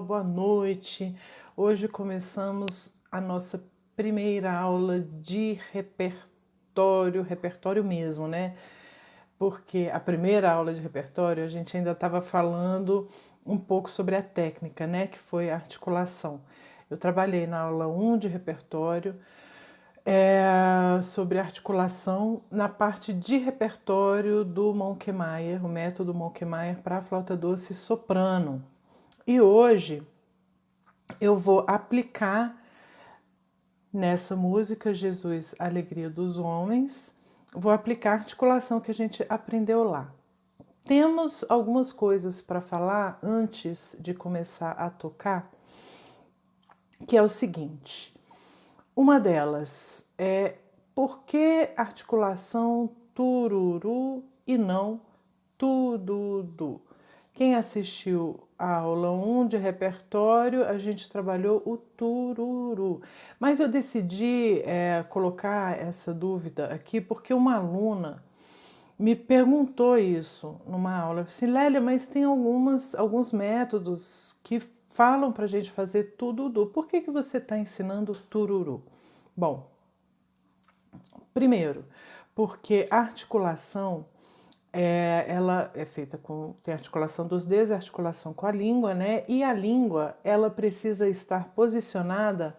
Boa noite. Hoje começamos a nossa primeira aula de repertório mesmo, né? Porque a primeira aula de repertório a gente ainda estava falando um pouco sobre a técnica, né? Que foi a articulação. Eu trabalhei na aula 1 de repertório sobre articulação na parte de repertório do Montkemeyer, o método Montkemeyer para flauta doce e soprano. E hoje eu vou aplicar nessa música Jesus, Alegria dos Homens, vou aplicar a articulação que a gente aprendeu lá. Temos algumas coisas para falar antes de começar a tocar, que é o seguinte. Uma delas é por que articulação tururu e não tududu? Quem assistiu a aula 1 de repertório, a gente trabalhou o tururu. Mas eu decidi colocar essa dúvida aqui porque uma aluna me perguntou isso numa aula. Eu falei assim, Lélia, mas tem alguns métodos que falam para a gente fazer tududu. Por que você está ensinando tururu? Bom, primeiro, porque a articulação ela é feita com tem articulação dos dedos, articulação com a língua, né? E a língua ela precisa estar posicionada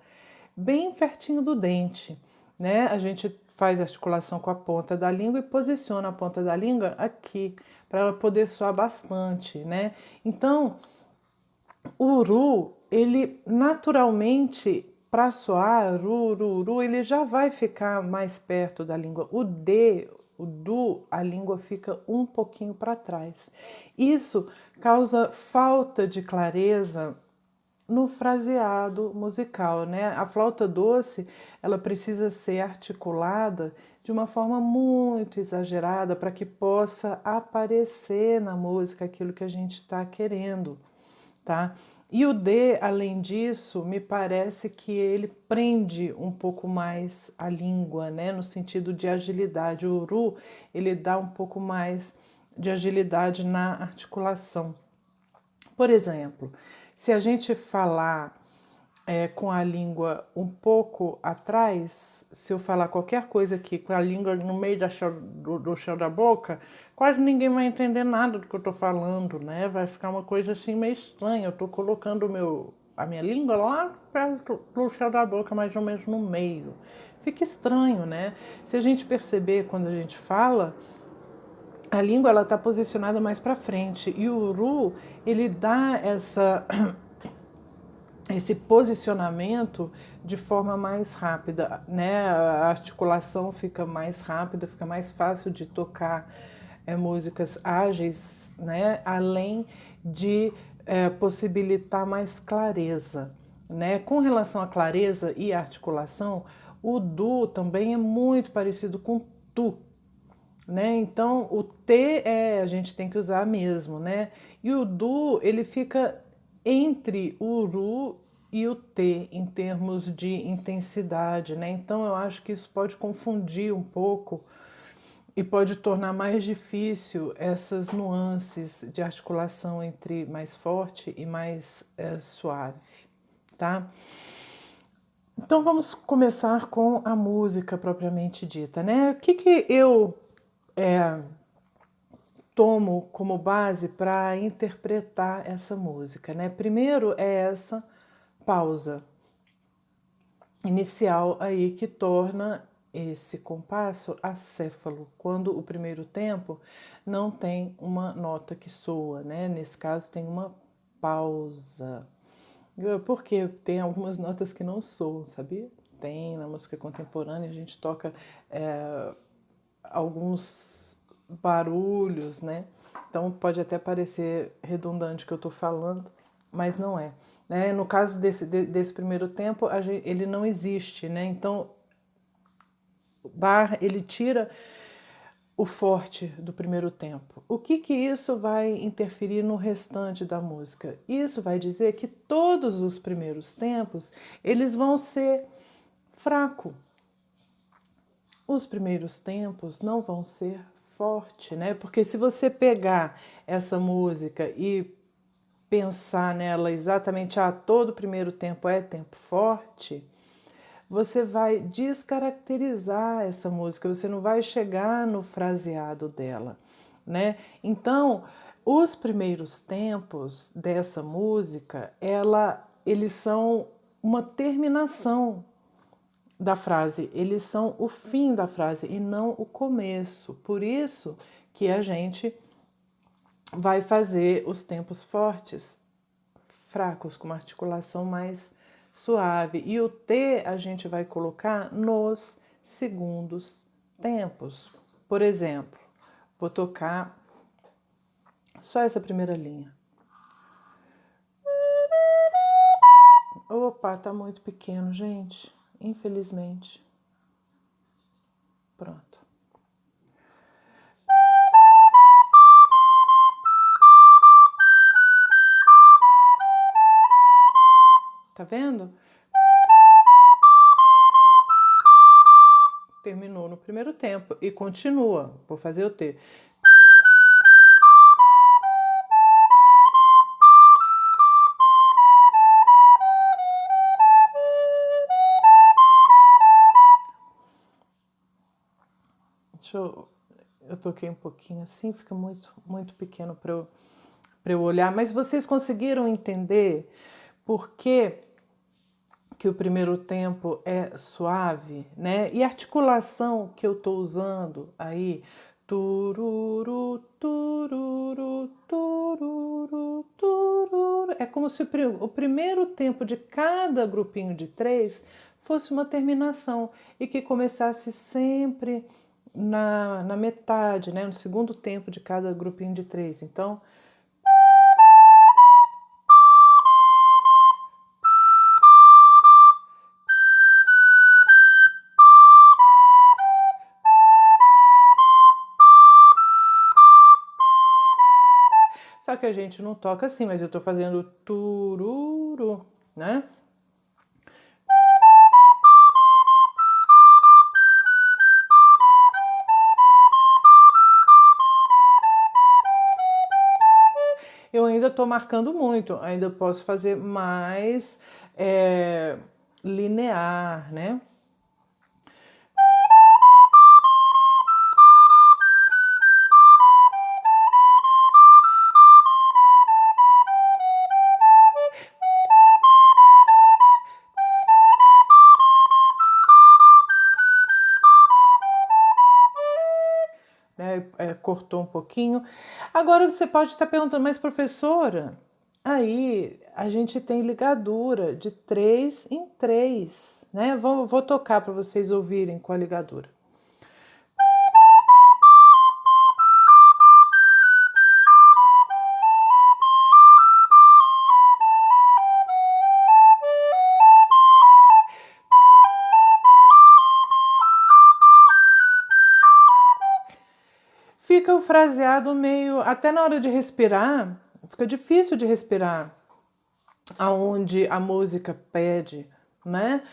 bem pertinho do dente, né? A gente faz articulação com a ponta da língua e posiciona a ponta da língua aqui para ela poder soar bastante, né? Então, o ru, ele naturalmente, para soar, ru, ru, ru, ele já vai ficar mais perto da língua. O D, o du, a língua fica um pouquinho para trás. Isso causa falta de clareza no fraseado musical, né? A flauta doce, ela precisa ser articulada de uma forma muito exagerada para que possa aparecer na música aquilo que a gente está querendo, tá? E o D, além disso, me parece que ele prende um pouco mais a língua, né? No sentido de agilidade. O Ru, ele dá um pouco mais de agilidade na articulação. Por exemplo, se a gente falar com a língua um pouco atrás, se eu falar qualquer coisa aqui com a língua no meio do chão da boca, quase ninguém vai entender nada do que eu estou falando, né? Vai ficar uma coisa assim meio estranha. Eu estou colocando a minha língua lá perto do chão da boca, mais ou menos no meio. Fica estranho, né? Se a gente perceber quando a gente fala, a língua ela está posicionada mais para frente e o ru ele dá esse posicionamento de forma mais rápida, né? A articulação fica mais rápida, fica mais fácil de tocar músicas ágeis, né? Além de possibilitar mais clareza, né? Com relação à clareza e articulação, o du também é muito parecido com tu, né? Então o T a gente tem que usar mesmo, né? E o du ele fica entre o ru e o T em termos de intensidade, né? Então eu acho que isso pode confundir um pouco e pode tornar mais difícil essas nuances de articulação entre mais forte e mais suave, tá? Então vamos começar com a música propriamente dita, né? O que eu tomo como base para interpretar essa música, né? Primeiro é essa pausa inicial aí que torna esse compasso acéfalo, quando o primeiro tempo não tem uma nota que soa, né? Nesse caso tem uma pausa. Porque tem algumas notas que não soam, sabia? Tem na música contemporânea, a gente toca alguns barulhos, né? Então pode até parecer redundante o que eu estou falando, mas não é. Né? No caso desse primeiro tempo, ele não existe, né? Então Bach ele tira o forte do primeiro tempo. O que isso vai interferir no restante da música? Isso vai dizer que todos os primeiros tempos eles vão ser fracos. Os primeiros tempos não vão ser forte, né? Porque se você pegar essa música e pensar nela exatamente, todo primeiro tempo é tempo forte, você vai descaracterizar essa música, você não vai chegar no fraseado dela, né? Então, os primeiros tempos dessa música, eles são uma terminação da frase, eles são o fim da frase e não o começo. Por isso que a gente vai fazer os tempos fortes fracos, com uma articulação mais suave. E o T a gente vai colocar nos segundos tempos. Por exemplo, vou tocar só essa primeira linha. Opa, tá muito pequeno, gente. Infelizmente. Pronto. Tá vendo? Terminou no primeiro tempo e continua. Vou fazer o T. Eu toquei um pouquinho assim, fica muito pequeno para eu olhar, mas vocês conseguiram entender por que o primeiro tempo é suave, né? E a articulação que eu estou usando aí, tururu, tururu, tururu, tururu, é como se o primeiro tempo de cada grupinho de três fosse uma terminação e que começasse sempre na metade, né? No segundo tempo de cada grupinho de três. Então, só que a gente não toca assim, mas eu tô fazendo tururu, né? Eu ainda tô marcando muito, ainda posso fazer mais linear, né? Cortou um pouquinho. Agora você pode estar perguntando, mas professora, aí a gente tem ligadura de 3 em 3, né? Vou tocar para vocês ouvirem com a ligadura. Fica o fraseado meio, até na hora de respirar, fica difícil de respirar aonde a música pede, né?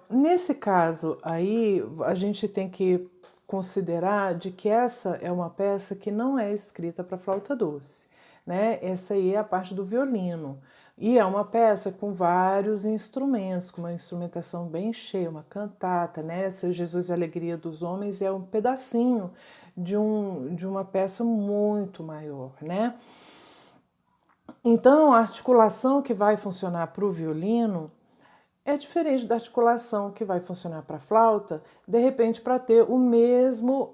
Nesse caso aí, a gente tem que considerar de que essa é uma peça que não é escrita para flauta doce, né? Essa aí é a parte do violino. E é uma peça com vários instrumentos, com uma instrumentação bem cheia, uma cantata, né? Essa Jesus e a Alegria dos Homens é um pedacinho de uma peça muito maior, né? Então, a articulação que vai funcionar para o violino é diferente da articulação que vai funcionar para a flauta, de repente, para ter o mesmo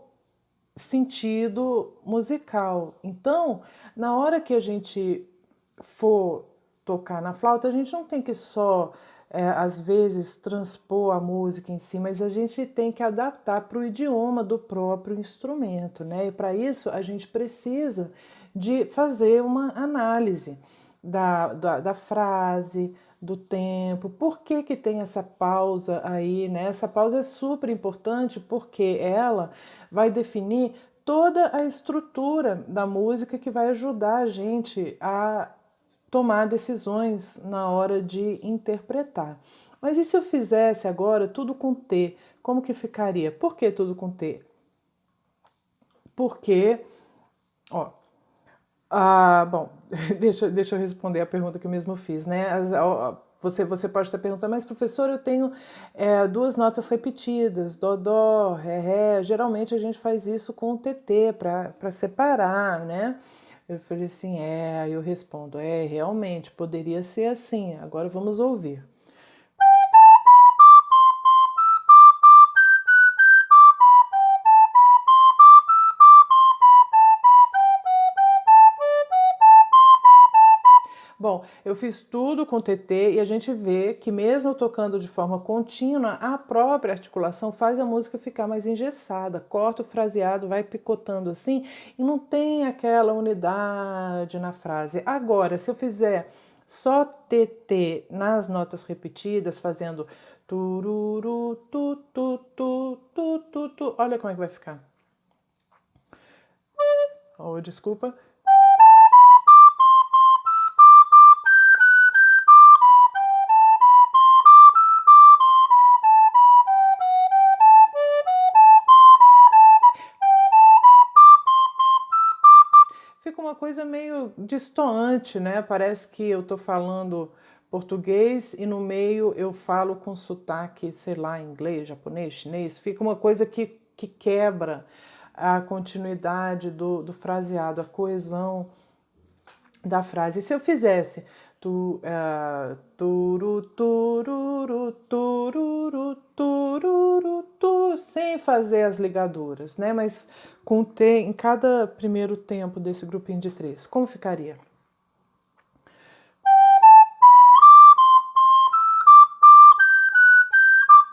sentido musical. Então, na hora que a gente for tocar na flauta, a gente não tem que só, às vezes, transpor a música em si, mas a gente tem que adaptar para o idioma do próprio instrumento, né? E para isso a gente precisa de fazer uma análise da frase, do tempo, por que que tem essa pausa aí, né? Essa pausa é super importante porque ela vai definir toda a estrutura da música que vai ajudar a gente a tomar decisões na hora de interpretar. Mas e se eu fizesse agora tudo com T? Como que ficaria? Por que tudo com T? Porque, ó, Bom, deixa eu responder a pergunta que eu mesmo fiz, né? Você pode estar perguntando, mas professor, eu tenho duas notas repetidas, dó, dó, ré, ré. Geralmente a gente faz isso com o TT para separar, né? Eu falei assim, aí eu respondo, realmente, poderia ser assim. Agora vamos ouvir. Bom, eu fiz tudo com TT e a gente vê que mesmo tocando de forma contínua, a própria articulação faz a música ficar mais engessada, corta o fraseado, vai picotando assim e não tem aquela unidade na frase. Agora, se eu fizer só TT nas notas repetidas, fazendo tururu, tu, tu, tu, tu, tu, tu, olha como é que vai ficar. Oh, desculpa. Fica uma coisa meio distoante, né? Parece que eu tô falando português e no meio eu falo com sotaque, sei lá, inglês, japonês, chinês. Fica uma coisa que quebra a continuidade do fraseado, a coesão da frase. E se eu fizesse turu, tururu, tururu, tururu, tu, sem fazer as ligaduras, né? Mas com T em cada primeiro tempo desse grupinho de três, como ficaria?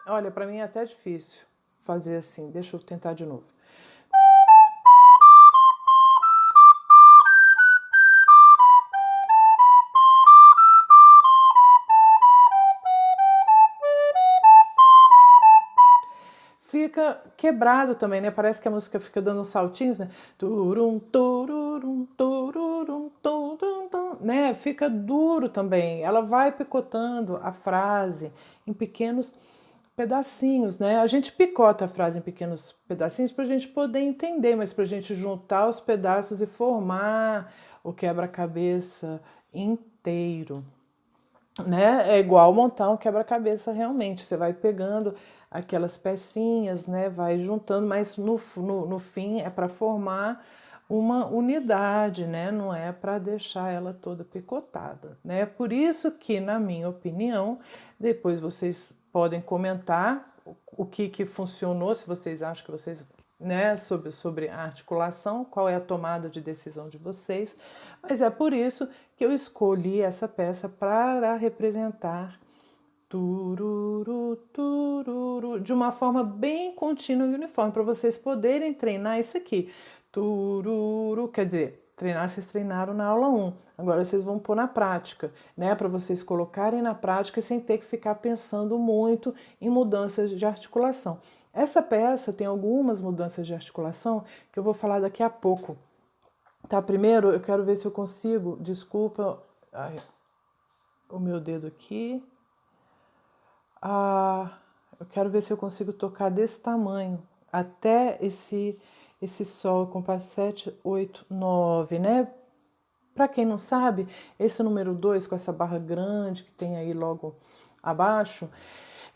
Olha, para mim é até difícil fazer assim. Deixa eu tentar de novo. Fica quebrado também, né? Parece que a música fica dando uns saltinhos, né? Turum, tururum, tururum, turum, tum, né? Fica duro também. Ela vai picotando a frase em pequenos pedacinhos, né? A gente picota a frase em pequenos pedacinhos para a gente poder entender, mas para a gente juntar os pedaços e formar o quebra-cabeça inteiro, né? É igual montar um quebra-cabeça realmente. Você vai pegando aquelas pecinhas, né? Vai juntando, mas no fim é para formar uma unidade, né? Não é para deixar ela toda picotada, né? Por isso que, na minha opinião, depois vocês podem comentar o que funcionou, se vocês acham que vocês, né, sobre a articulação, qual é a tomada de decisão de vocês, mas é por isso que eu escolhi essa peça para representar tururu, tururu, de uma forma bem contínua e uniforme, para vocês poderem treinar isso aqui. Tururu, quer dizer, treinar vocês treinaram na aula 1, agora vocês vão pôr na prática, né? Para vocês colocarem na prática sem ter que ficar pensando muito em mudanças de articulação. Essa peça tem algumas mudanças de articulação que eu vou falar daqui a pouco. Tá, primeiro eu quero ver se eu consigo, desculpa, ai, o meu dedo aqui. Eu quero ver se eu consigo tocar desse tamanho, até esse sol, compasso 7, 8, 9, né? Para quem não sabe, esse número 2 com essa barra grande que tem aí logo abaixo,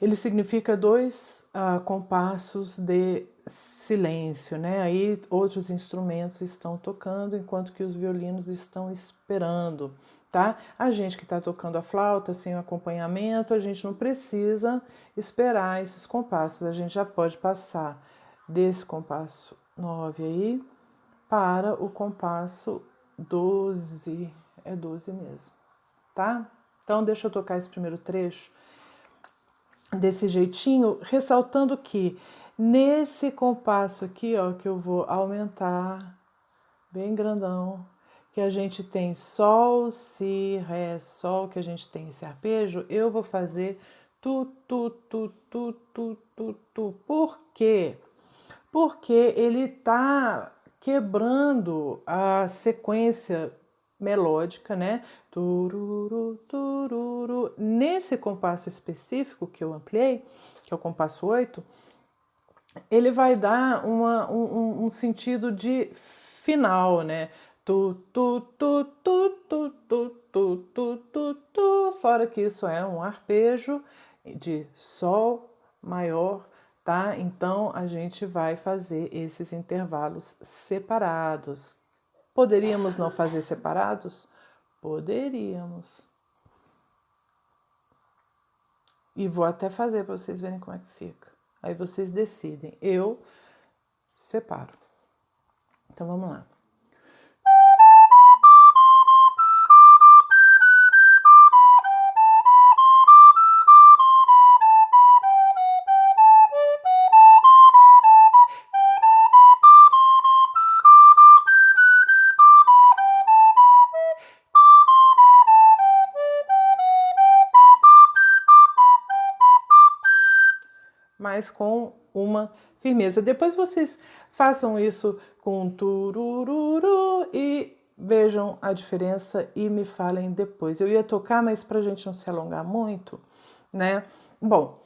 ele significa dois compassos de silêncio, né? Aí outros instrumentos estão tocando enquanto que os violinos estão esperando, tá? A gente que está tocando a flauta sem acompanhamento, a gente não precisa esperar esses compassos, a gente já pode passar desse compasso 9 aí para o compasso 12, é 12 mesmo, tá? Então deixa eu tocar esse primeiro trecho desse jeitinho, ressaltando que nesse compasso aqui, ó, que eu vou aumentar bem grandão, que a gente tem sol, si, ré, sol, que a gente tem esse arpejo, eu vou fazer tu, tu, tu, tu, tu, tu, tu. Por quê? Porque ele tá quebrando a sequência melódica, né? Tururu, tururu. Nesse compasso específico que eu ampliei, que é o compasso 8, ele vai dar um sentido de final, né? tu, tu, tu, tu, tu, tu, tu, tu, tu, tu. Fora que isso é um arpejo de sol maior, tá? Então a gente vai fazer esses intervalos separados. Poderíamos não fazer separados? Poderíamos. E vou até fazer para vocês verem como é que fica. Aí vocês decidem. Eu separo. Então vamos lá. Mas com uma firmeza. Depois vocês façam isso com turururu e vejam a diferença e me falem depois. Eu ia tocar, mas para a gente não se alongar muito, né? Bom,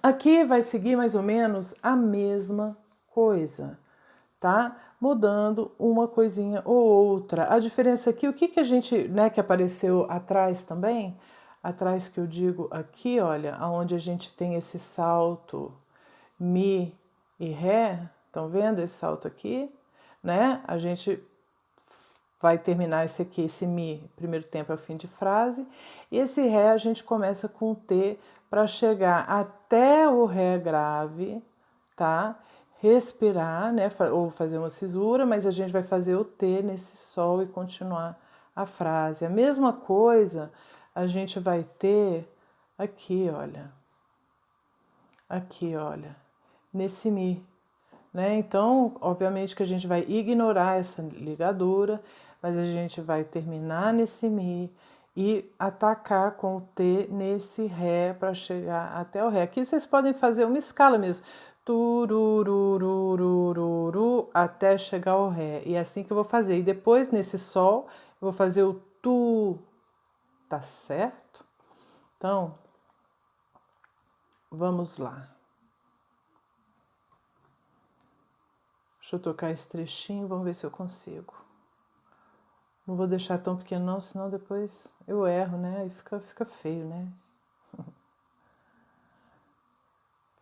aqui vai seguir mais ou menos a mesma coisa, tá? Mudando uma coisinha ou outra. A diferença aqui, o que que a gente, né, que apareceu atrás também, atrás que eu digo aqui, olha, aonde a gente tem esse salto mi e ré, estão vendo esse salto aqui, né? A gente vai terminar esse aqui, esse mi, primeiro tempo é o fim de frase, e esse ré a gente começa com o T para chegar até o ré grave, tá? Respirar, né? Ou fazer uma cisura, mas a gente vai fazer o T nesse sol e continuar a frase. A mesma coisa a gente vai ter aqui, olha. Aqui, olha. Nesse mi, né? Então, obviamente que a gente vai ignorar essa ligadura, mas a gente vai terminar nesse mi e atacar com o T nesse ré para chegar até o ré. Aqui vocês podem fazer uma escala mesmo. Tururururururu até chegar ao ré. E é assim que eu vou fazer. E depois nesse sol eu vou fazer o tu, tá certo? Então, vamos lá. Deixa eu tocar esse trechinho, vamos ver se eu consigo. Não vou deixar tão pequeno não, senão depois eu erro, né? E fica feio, né?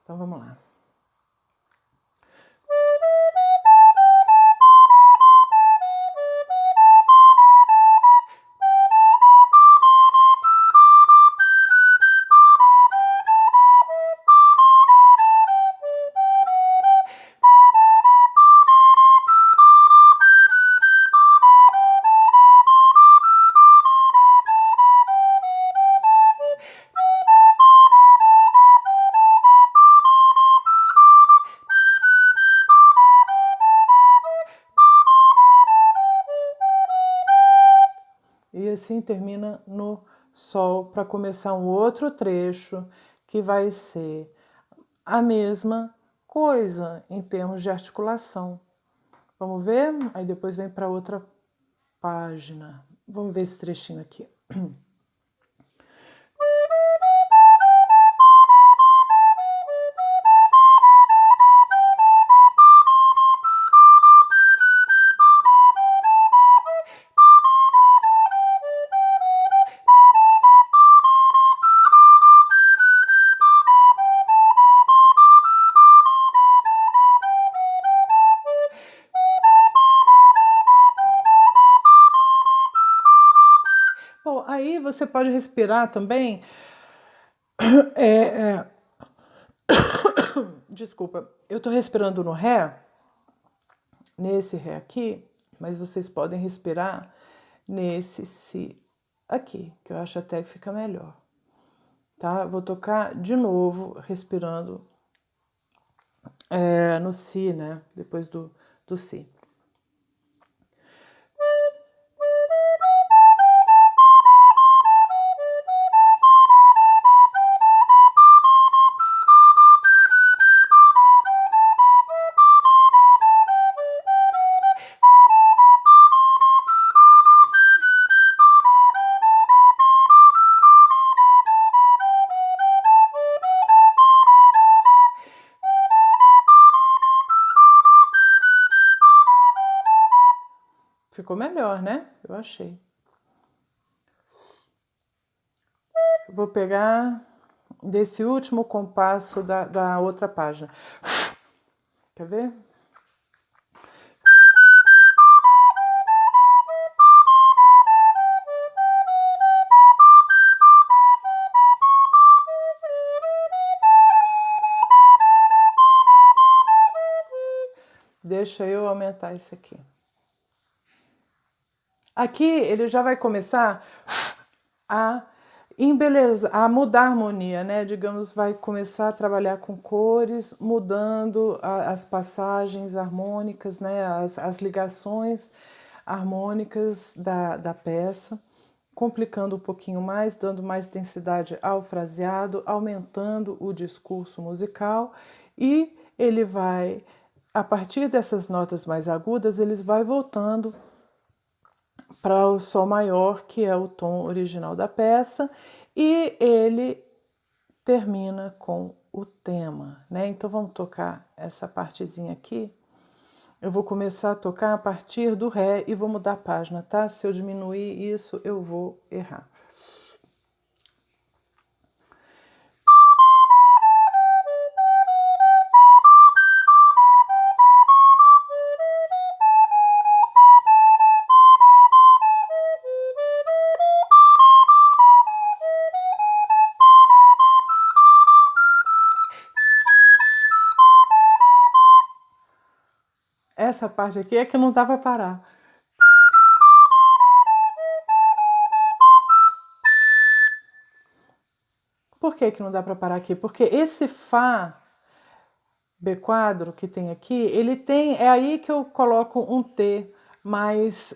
Então vamos lá. E assim termina no sol para começar um outro trecho que vai ser a mesma coisa em termos de articulação. Vamos ver? Aí depois vem para outra página. Vamos ver esse trechinho aqui. Bom, aí você pode respirar também. Desculpa, eu tô respirando no ré, nesse ré aqui, mas vocês podem respirar nesse si aqui, que eu acho até que fica melhor. Tá? Vou tocar de novo, respirando no si, né? Depois do si. Ficou melhor, né? Eu achei. Eu vou pegar desse último compasso da outra página. Quer ver? Deixa eu aumentar esse aqui. Aqui ele já vai começar a embelezar, a mudar a harmonia, né? Digamos, vai começar a trabalhar com cores, mudando as passagens harmônicas, né? As ligações harmônicas da peça, complicando um pouquinho mais, dando mais densidade ao fraseado, aumentando o discurso musical, e ele vai, a partir dessas notas mais agudas, ele vai voltando para o sol maior, que é o tom original da peça, e ele termina com o tema, né? Então vamos tocar essa partezinha aqui. Eu vou começar a tocar a partir do Ré e vou mudar a página, tá? Se eu diminuir isso, eu vou errar. Essa parte aqui é que não dá para parar. Por que não dá para parar aqui? Porque esse Fá B quadro que tem aqui, ele tem, é aí que eu coloco um T mais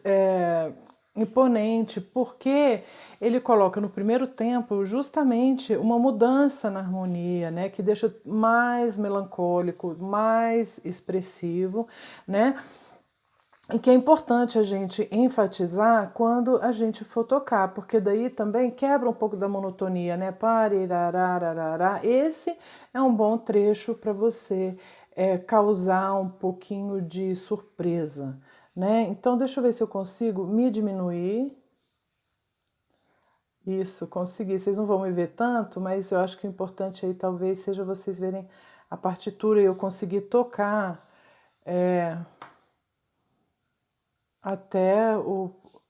imponente, porque ele coloca no primeiro tempo justamente uma mudança na harmonia, né, que deixa mais melancólico, mais expressivo, né? E que é importante a gente enfatizar quando a gente for tocar, porque daí também quebra um pouco da monotonia, né? Parirarararará. Esse é um bom trecho para você causar um pouquinho de surpresa, né? Então, deixa eu ver se eu consigo me diminuir. Isso, consegui. Vocês não vão me ver tanto, mas eu acho que o importante aí talvez seja vocês verem a partitura e eu conseguir tocar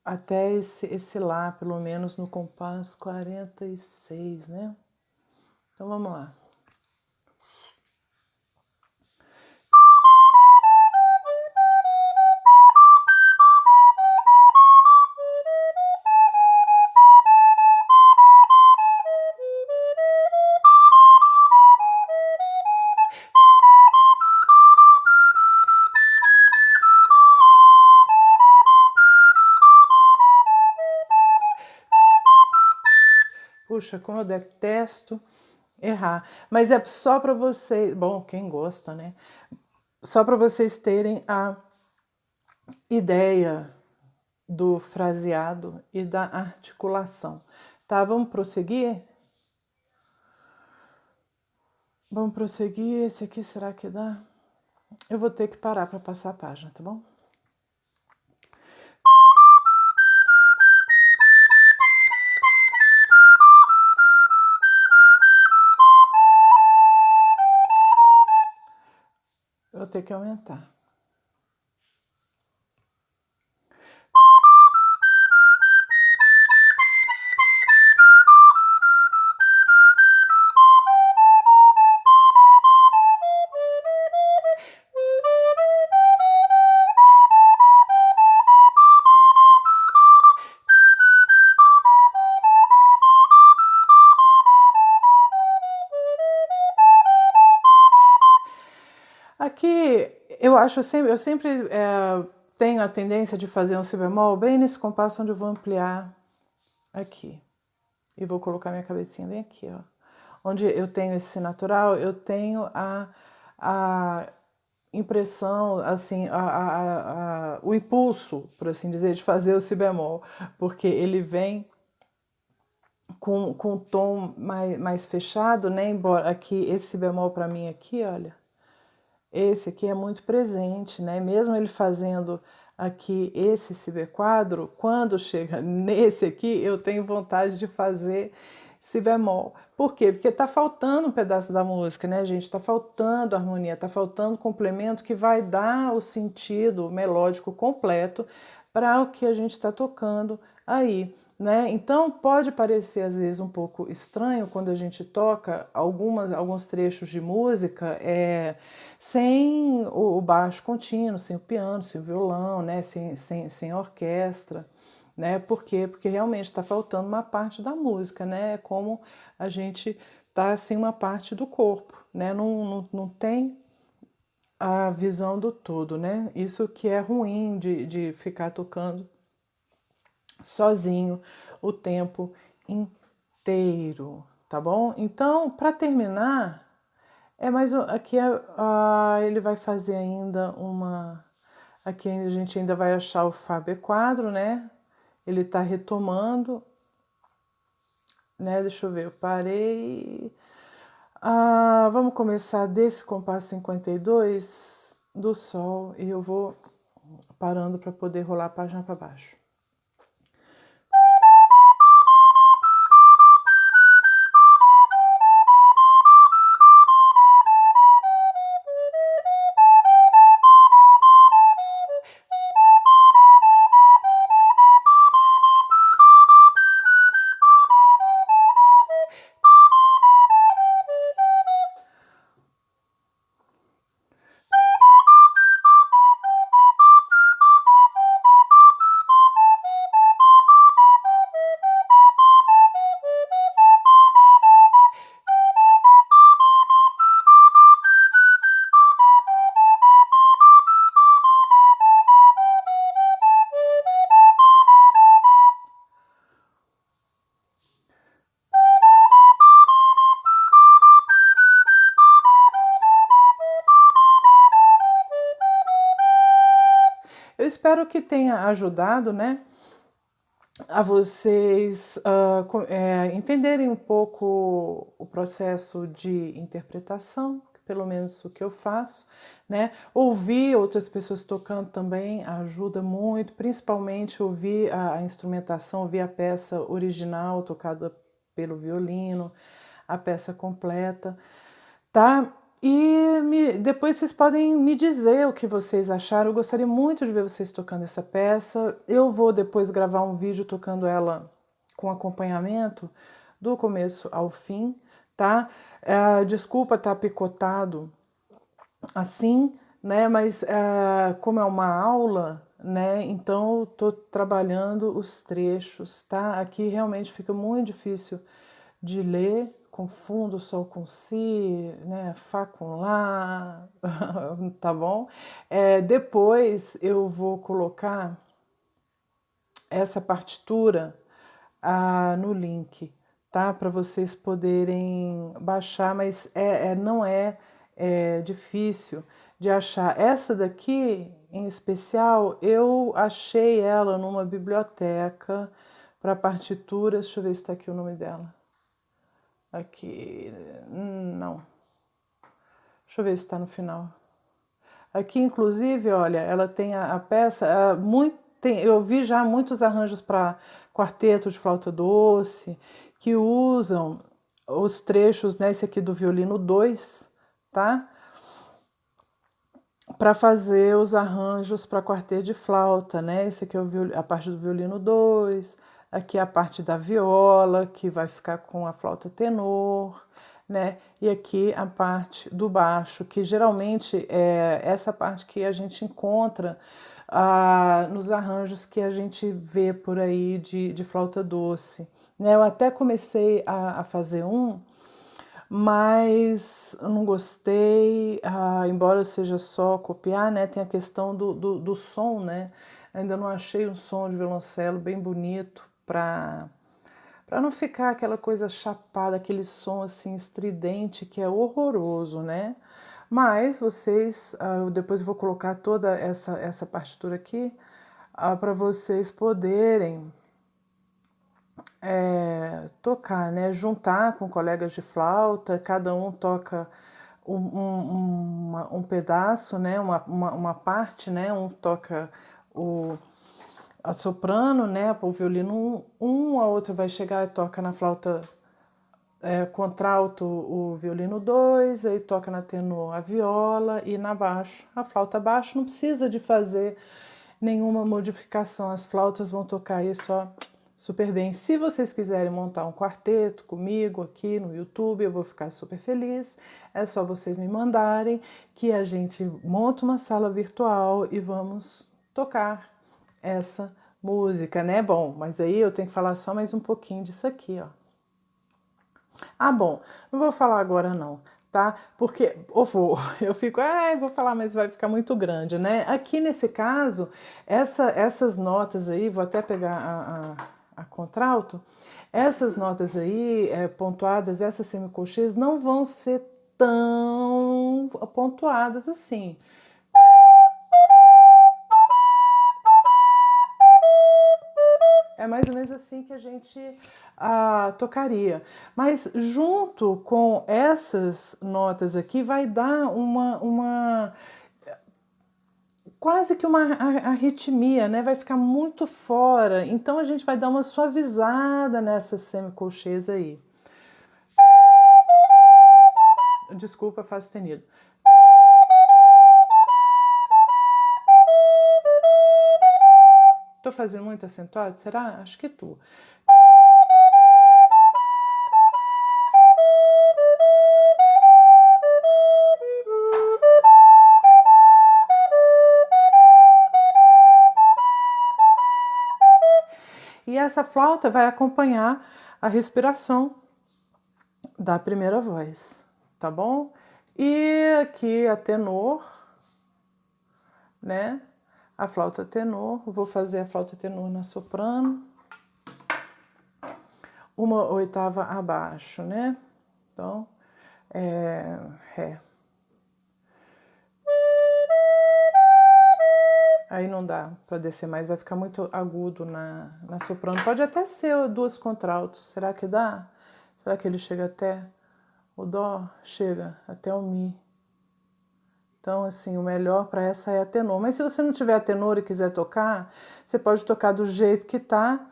até esse lá, pelo menos no compasso 46, né? Então vamos lá. Puxa, como eu detesto errar. Mas é só para vocês, bom, quem gosta, né? Só para vocês terem a ideia do fraseado e da articulação. Tá, vamos prosseguir? Vamos prosseguir. Esse aqui, será que dá? Eu vou ter que parar para passar a página, tá bom? Eu vou ter que aumentar. Aqui eu sempre tenho a tendência de fazer um si bemol bem nesse compasso onde eu vou ampliar aqui. E vou colocar minha cabecinha bem aqui, ó. Onde eu tenho esse si natural, eu tenho a impressão, assim, o impulso, por assim dizer, de fazer o si bemol, porque ele vem com um tom mais fechado, né? Embora aqui, esse si bemol para mim aqui, olha, esse aqui é muito presente, né? Mesmo ele fazendo aqui esse si quadro, quando chega nesse aqui, eu tenho vontade de fazer si bemol. Por quê? Porque tá faltando um pedaço da música, né, gente? Tá faltando harmonia, tá faltando complemento que vai dar o sentido melódico completo para o que a gente está tocando aí, né? Então pode parecer às vezes um pouco estranho quando a gente toca alguns trechos de música sem o baixo contínuo, sem o piano, sem o violão, né? Sem a orquestra, né? Por quê? Porque realmente está faltando uma parte da música, né? É como a gente tá sem uma parte do corpo, né? Não tem a visão do todo, né? Isso que é ruim de ficar tocando sozinho o tempo inteiro, tá bom? Então, para terminar, aqui ele vai fazer ainda uma. Aqui a gente ainda vai achar o Fá B quadro, né? Ele tá retomando, né? Deixa eu ver, eu parei. Vamos começar desse compasso 52 do Sol e eu vou parando para poder rolar a página para baixo. Eu espero que tenha ajudado, né, a vocês entenderem um pouco o processo de interpretação, pelo menos o que eu faço, né? Ouvir outras pessoas tocando também ajuda muito, principalmente ouvir a instrumentação, ouvir a peça original tocada pelo violino, a peça completa, tá? E depois vocês podem me dizer o que vocês acharam. Eu gostaria muito de ver vocês tocando essa peça. Eu vou depois gravar um vídeo tocando ela com acompanhamento do começo ao fim, tá? Desculpa estar picotado assim, né? Mas como é uma aula, né? Então eu tô trabalhando os trechos, tá? Aqui realmente fica muito difícil de ler, confundo sol com si, né? Fá com lá, tá bom? Depois eu vou colocar essa partitura no link, tá? Para vocês poderem baixar, mas não é difícil de achar. Essa daqui, em especial, eu achei ela numa biblioteca para partituras. Deixa eu ver se está aqui o nome dela. Aqui, não. Deixa eu ver se está no final. Aqui, inclusive, olha, ela tem a peça, eu vi já muitos arranjos para quarteto de flauta doce, que usam os trechos, né, esse aqui do violino 2, tá? Para fazer os arranjos para quarteto de flauta, né? Esse aqui é a parte do violino 2, aqui é a parte da viola, que vai ficar com a flauta tenor, né? E aqui a parte do baixo, que geralmente é essa parte que a gente encontra nos arranjos que a gente vê por aí de flauta doce, né? Eu até comecei a fazer mas não gostei, embora seja só copiar, né? Tem a questão do som, né? Ainda não achei um som de violoncelo bem bonito para não ficar aquela coisa chapada, aquele som assim estridente que é horroroso, né? Mas vocês, depois eu vou colocar toda essa partitura aqui para vocês poderem tocar, né? Juntar com colegas de flauta, cada um toca um pedaço, né? Uma parte, né? Um toca a soprano, né, o violino a outra vai chegar e toca na flauta contralto o violino 2, aí toca na tenor a viola e na baixo a flauta baixo. Não precisa de fazer nenhuma modificação, as flautas vão tocar aí só super bem. Se vocês quiserem montar um quarteto comigo aqui no YouTube, eu vou ficar super feliz. É só vocês me mandarem que a gente monta uma sala virtual e vamos tocar essa música, né? Bom, mas aí eu tenho que falar só mais um pouquinho disso aqui, ó. Ah, bom, não vou falar agora não, tá? Porque eu fico, vou falar, mas vai ficar muito grande, né? Aqui nesse caso, essas notas aí, vou até pegar a contralto, essas notas aí pontuadas, essas semicolcheias não vão ser tão pontuadas assim. É mais ou menos assim que a gente tocaria. Mas junto com essas notas aqui vai dar quase que uma arritmia, né? Vai ficar muito fora. Então a gente vai dar uma suavizada nessas semicolcheias aí. Desculpa, Fá sustenido. Tô fazendo muito acentuado? Será? Acho que tô. E essa flauta vai acompanhar a respiração da primeira voz, tá bom? E aqui a tenor, né? A flauta tenor, vou fazer a flauta tenor na soprano, uma oitava abaixo, né? Então, Ré. Aí não dá para descer mais, vai ficar muito agudo na soprano. Pode até ser duas contraltos, será que dá? Será que ele chega até o Dó? Chega até o Mi. Então, assim, o melhor para essa é a tenor. Mas se você não tiver a tenor e quiser tocar, você pode tocar do jeito que tá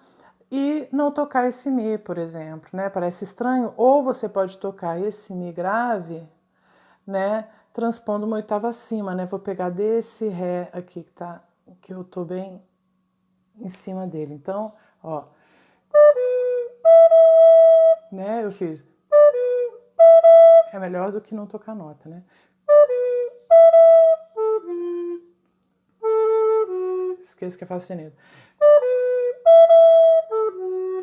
e não tocar esse Mi, por exemplo, né? Parece estranho. Ou você pode tocar esse Mi grave, né? Transpondo uma oitava acima, né? Vou pegar desse Ré aqui que eu tô bem em cima dele. Então, ó, né? Eu fiz. É melhor do que não tocar nota, né? Esqueço que é Fá sustenido.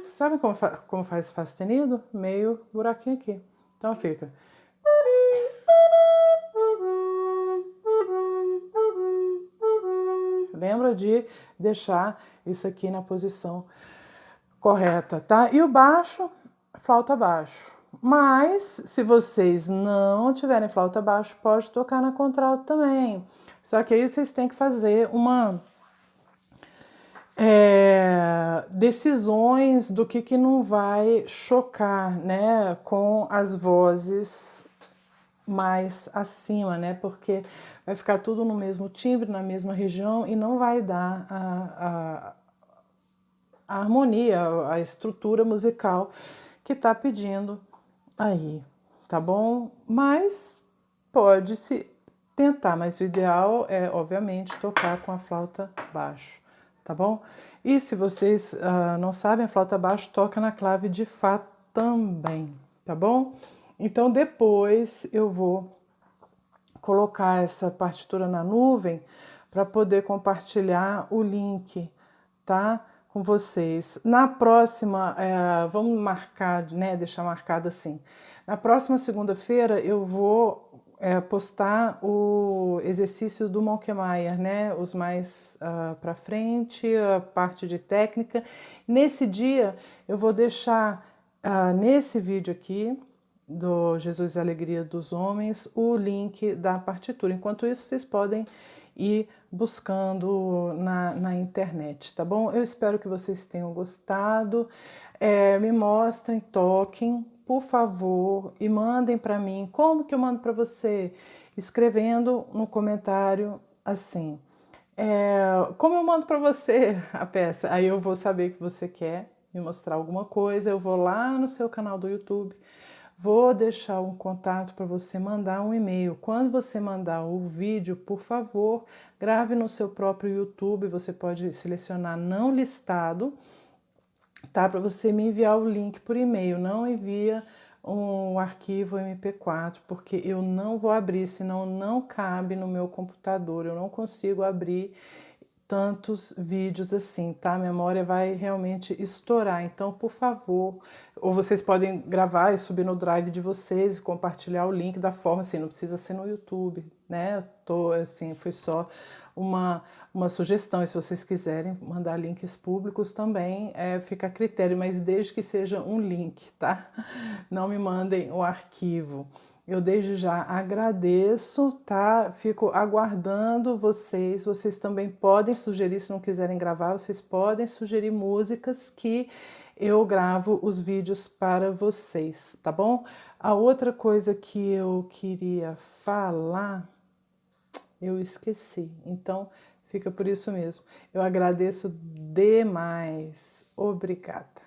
Sabe como faz Fá sustenido? Meio buraquinho aqui. Então fica. Lembra de deixar isso aqui na posição correta, tá? E o baixo, flauta baixo. Mas, se vocês não tiverem flauta baixo, pode tocar na contralto também. Só que aí vocês têm que fazer decisões do que não vai chocar, né, com as vozes mais acima, né, porque vai ficar tudo no mesmo timbre, na mesma região e não vai dar a harmonia, a estrutura musical que tá pedindo aí, tá bom? Mas pode-se tentar, mas o ideal é, obviamente, tocar com a flauta baixo, tá bom? E se vocês não sabem, a flauta baixo toca na clave de Fá também, tá bom? Então depois eu vou colocar essa partitura na nuvem para poder compartilhar o link, tá? Com vocês. Na próxima, vamos marcar, né? Deixar marcado assim. Na próxima segunda-feira eu vou postar o exercício do Monkmeyer, né? Os mais para frente, a parte de técnica. Nesse dia eu vou deixar nesse vídeo aqui do Jesus e a Alegria dos Homens o link da partitura. Enquanto isso, vocês podem ir buscando na internet, tá bom? Eu espero que vocês tenham gostado. Me mostrem, toquem, por favor, e mandem para mim. Como que eu mando para você? Escrevendo no comentário assim: Como eu mando para você a peça? Aí eu vou saber que você quer me mostrar alguma coisa, eu vou lá no seu canal do YouTube, vou deixar um contato para você mandar um e-mail. Quando você mandar o vídeo, por favor, grave no seu próprio YouTube, você pode selecionar não listado, tá? Para você me enviar o link por e-mail, não envia um arquivo MP4, porque eu não vou abrir, senão não cabe no meu computador, eu não consigo abrir tantos vídeos assim, tá? A memória vai realmente estourar. Então, por favor, ou vocês podem gravar e subir no drive de vocês e compartilhar o link da forma assim, não precisa ser no YouTube, né? Assim, foi só uma sugestão. E se vocês quiserem mandar links públicos também, fica a critério, mas desde que seja um link, tá? Não me mandem o arquivo. Eu desde já agradeço, tá? Fico aguardando vocês. Vocês também podem sugerir, se não quiserem gravar, vocês podem sugerir músicas que eu gravo os vídeos para vocês, tá bom? A outra coisa que eu queria falar, eu esqueci. Então, fica por isso mesmo. Eu agradeço demais. Obrigada.